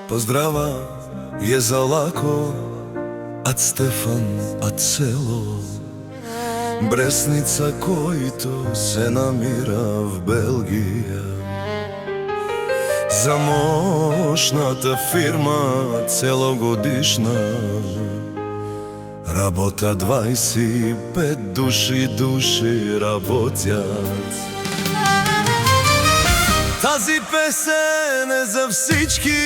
Поздрава je za lako, ad Stefan, ad selo, Bresnica който се намира в Белгия. За мощната фирма целогодишна работа 25 души работят. Тази песен е за всички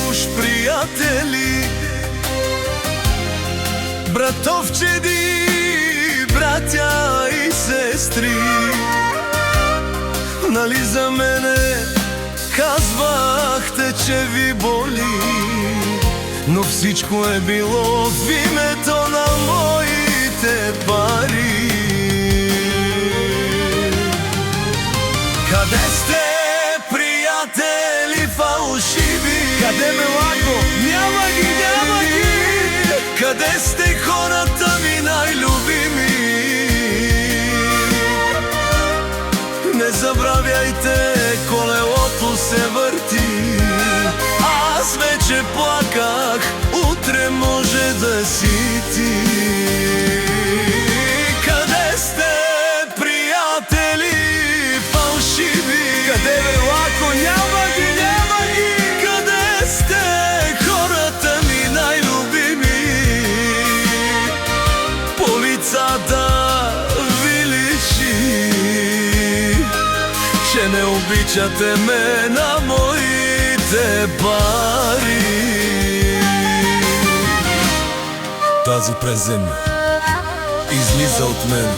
уж приятели, братовчеди, братя и сестри. Нали за мене казвахте, че ви боли, но всичко е било в името на моите пари. Къде сте, приятели фалшиви? Къде ме лако? Няма ги, няма ги! Къде сте, хората ми най-любими? Не забравяйте, колелото се върти. Аз вече плаках, утре може да си ти. Къде сте, приятели фалшиви? Къде ме лако? Няма ги, няма ги! Къде сте, хората ми най-любими? По лицата ви личи, че не обичате ме на моите пари. Тази презен излиза от мен,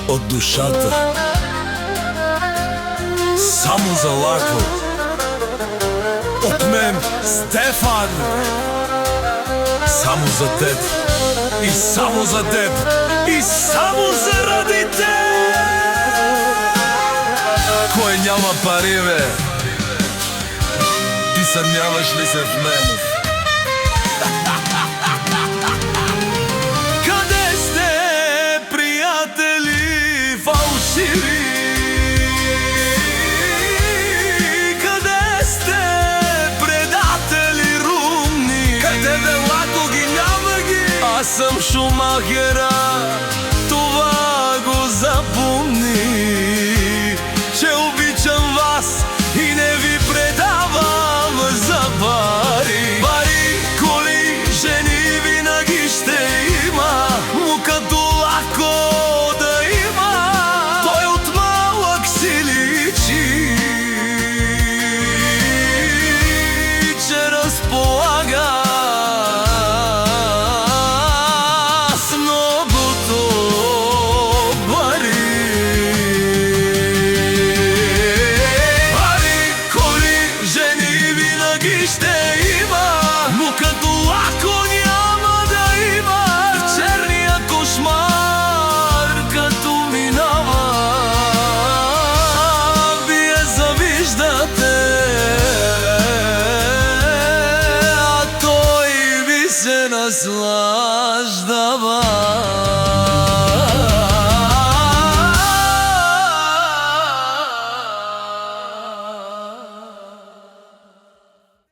от душата, само за лако. От мен, Стефан, само за теб, и само за теб, и само заради теб. Кой няма пари, бе? Ти съмняваш ли се в мен? Къде сте, приятели фалшиви? Къде сте, предатели румни? Къде ме лако? Ги няма ги! Аз съм Шумахера, това го запомни, че обичам вас и не ви предавам за пари. Пари, коли, жени винаги ще има, му като лако да има. Той от малък си личи, че разполага с многото пари. Пари, коли, жени винаги ще има, но като лако няма да има. Черния кошмар като минава, вие завиждате, а той ви се наслаждава.